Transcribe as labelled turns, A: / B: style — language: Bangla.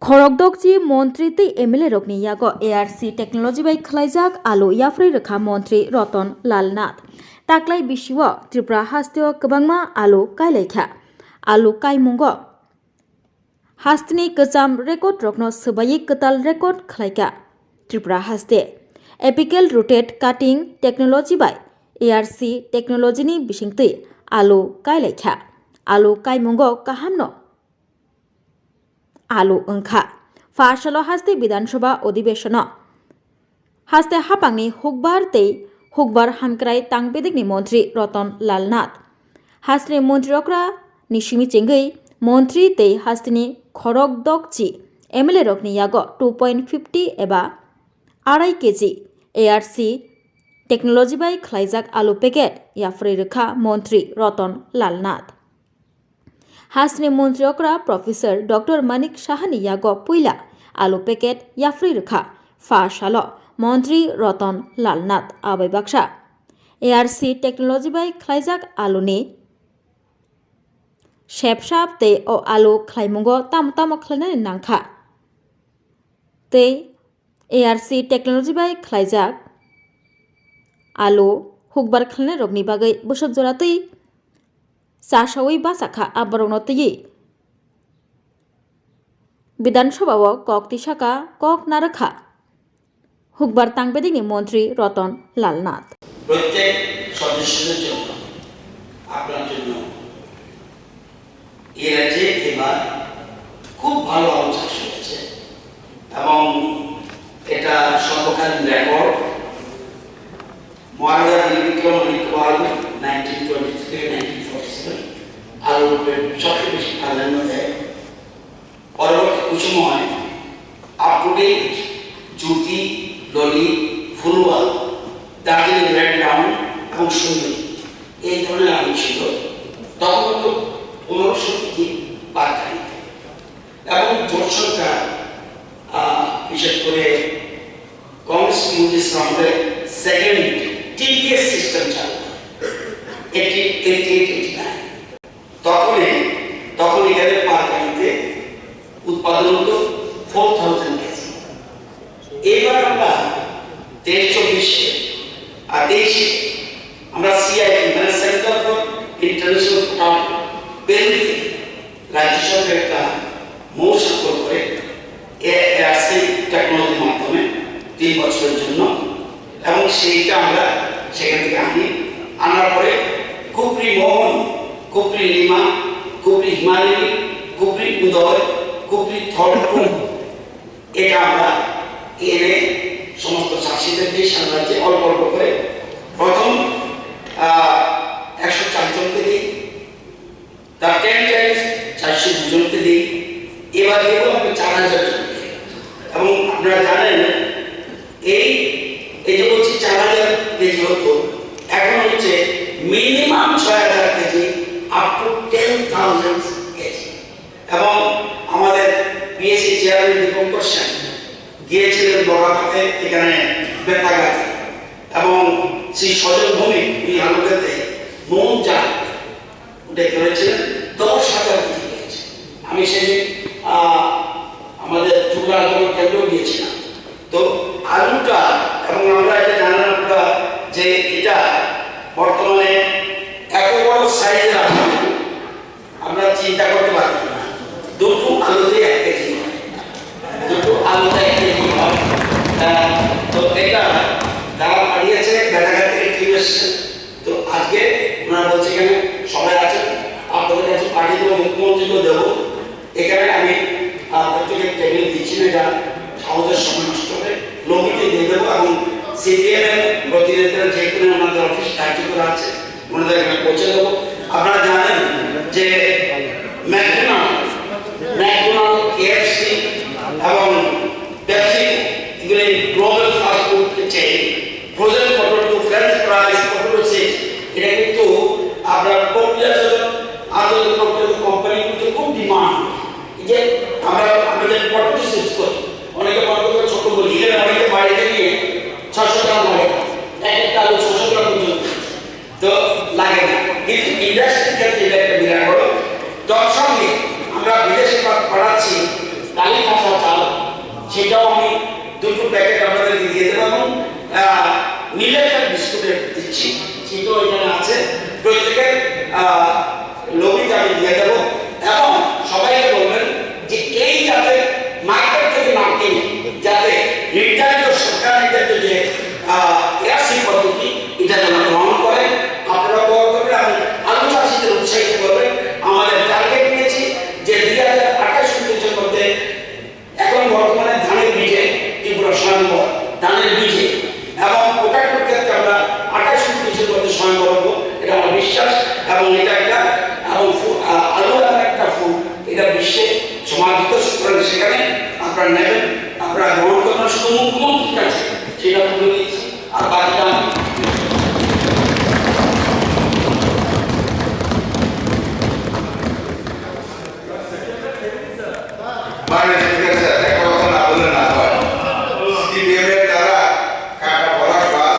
A: खरगदगजी मन्त्री तै एमएलए रकनि यागो एआरसी टेक्नोलॉजी बाय खलाइजाक आलो याफ्रै रखा मन्त्री रतन लाल नाथ ताक्लाय बिसिव त्रिपुरा हास्तियो गोबांमा आलो कायलायखा आलो कायमुंगो हास्तिनि गोजाम रेकर्ड रकनो सोबायै गोताल रेकर्ड खलायका त्रिपुरा हास्ते apical rooted cutting technology by ARC टेक्नोलॉजीनि बिसिंतै आलो कायलायखा आलो कायमुंगो काहामनो आलो अंखा फाशलो हास्ते विधानसभा अधिवेशन हास्ते हापांगनि हुकबार हामक्राय तांगबेदिकनि मन्त्री रतन लाल नाथ हास्ते मन्त्री रकरा निशिमि चेंगै मन्त्री तै हास्तेनि खरगदगजी एमएलए रकनि यागो 2.50 एबा 2.5 केजी एआरसी टेक्नोलॉजी बाय खलाइजाक आलु पेकेट याफ्रै रखा मन्त्री रतन लाल नाथ हास्नि मन्त्री अक्रा प्रोफेसर डॉक्टर मानिक साहानि यागो पुइला आलु पेकेट याफ्रै रखा फाशालो मन्त्री रतन लाल नाथ आबै बाक्सा एआरसी टेक्नोलॉजी बाय खलाइजाक आलुनि शेपसाप तै ओ आलु खलाइमुंगो ताम खलायनानै नांखा तै एआरसी टेक्नोलॉजी बाय खलाइजाक आलु हुकबार खलायनाय रगनि बागै बोसोर जरा तै सासावै बासाखा आबारनतयै विधानसभाव कक तिसाका कक नारखा हुकबार तांगबेदिकनि मन्त्री रतन लाल नाथ
B: প্রত্যেক সদস্যদের জন্য আপনার জন্য এর রাজ্যে এবার খুব ভালো আলোচনা হয়েছে এবং এটা সর্বকালীন রেকর্ড মহারাজা বিক্রম অনিকবাল 1923-1947 আলোর সবচেয়ে বেশি প্রাধান্য দেয় পরবর্তী কুসুময় আপ টু ডেট জ্যোতি ললি ফুলওয়াল দার্জিলিং রেড রাউন্ড এবং সুন্দরী এই ধরনের আলো ছিল তখন তো 1500 বার্তানিতে এবং জোট সরকার বিশেষ করে কংগ্রেস বিরোধী শ্রমদের সেকেন্ড টিপিএস সিস্টেম চালু তখন এখানে পারকানিতে উৎপাদন হতো 4000 কেজি এবার আমরা 23-24 আর 23 আমরা সিআইপি মানে সেন্টার ফর ইন্টারন্যাশনাল প্রোগ্রাম বেলুতে রাজ্য সরকার একটা মৌস্বাক্ষর করে এআরসি টেকনোলজির মাধ্যমে 3 বছরের জন্য এবং সেইটা আমরা সেখান থেকে আনার পরে কুপরি মোহন কুপরি লিমা কুপরি হিমালয় কুপরি উদয় কুপরি থরপুর এটা আমরা এনে সমস্ত চাষিদের দিয়ে সাম্রাজ্যে অল্প অল্প করে প্রথম 104 জনকে দিই তার 10 টাইমস 402 জনকে দিই এবার দেবো আমরা 4000 জনকে এবং আপনারা জানেন এই যে বলছি 4000 কেজি হতো এখন হচ্ছে minimum 6000 KG up to 10,000 KG এবং আমাদের পিএসসি চেয়ারম্যান দীপঙ্কর সেন গিয়েছিলেন বগাপাতে এখানে বেতাগাতে এবং সেই সজল ভূমি এই আলোকেতে মৌজা উঠে করেছিলেন 10,000 কেজি পেয়েছে আমি সেদিন আমাদের চুলা কেন্দ্র গিয়েছিলাম তো আলুটা এবং আমরা এটা জানার আমরা যে এটা বর্তমানে এত বড় সাইজের আলু আমরা চিন্তা করতে পারবো না দুটো আলুতে 1 কেজি দুটো আলুতে 1 কেজি হয় তো এটা যারা পাঠিয়েছে বেটাঘাট থেকে টিম এসছে তো আজকে ওনারা বলছে এখানে সবাই আছেন আপনাদের কাছে পাঠিয়ে দেবো মুখ্যমন্ত্রীকেও দেবো এখানে আমি প্রত্যেকের টেবিল দিচ্ছি না এটা আমাদের সময় নষ্ট হবে লোককে দিয়ে দেবো এবং সিপিএম এর প্রতিনিধিরা যে কোনো ওনাদের অফিস দায়িত্ব করা আছে ওনাদের এখানে পৌঁছে দেবো আপনারা জানেন যে ম্যাকডোনাল্ড কেএফসি এবং পেপসি এগুলি global fast food chain frozen potato French fries potato chips এটা কিন্তু আপনার প্রক্রিয়াজাত আন্তর্জাতিক প্রক্রিয়াজাত কোম্পানিগুলোতে খুব ডিমান্ড যে আমরা আমাদের পটেটো চিপস করি অনেকে পটেটো ছোট বলি এখানে অনেকে বাড়িতে নিয়ে 600 গ্রাম লাগে একটা আলু 600 গ্রাম পর্যন্ত তো লাগে না কিন্তু ইন্ডাস্ট্রি ক্ষেত্রে এটা একটা বিরাট বড় তার সঙ্গে আমরা বিদেশে পাঠাচ্ছি তালিকা সেটাও আমি 2টো প্যাকেট আপনাদেরকে দিয়ে দেবো এবং মিলেটের বিস্কুটের দিচ্ছি, সেটাও এখানে আছে। প্রত্যেকের লোককে আমি দিয়ে দেবো এবং সবাইকে বলবেন যে এই যাতে মার্কেট থেকে না কিনে যাতে নির্ধারিত সরকার নির্ধারিত যে এআরসি পদ্ধতি এটা যেন গ্রহণ করে। আপনারা গ্রহণ করবেন এবং আলু চাষিদের উৎসাহিত করবেন। আমাদের টার্গেট নিয়েছি যে 2028-29-এর মধ্যে এখন বর্তমানে ধানের বীজে ত্রিপুরা স্বয়ংবর ধানের বীজে এবং পোটাটোর ক্ষেত্রে আমরা 28-29-এর মধ্যে স্বয়ংবর হবো, এটা আমার বিশ্বাস। এবং এটা একটা আলু এমন একটা ফুল, এটা বিশ্বে সমাদৃত, সুতরাং সেখানে আপনারা নেবেন, আপনারা গ্রহণ করবেন। শুধু মুখ্যমন্ত্রীর কাছে সেটা তুলে দিয়েছি, আর বাকিটা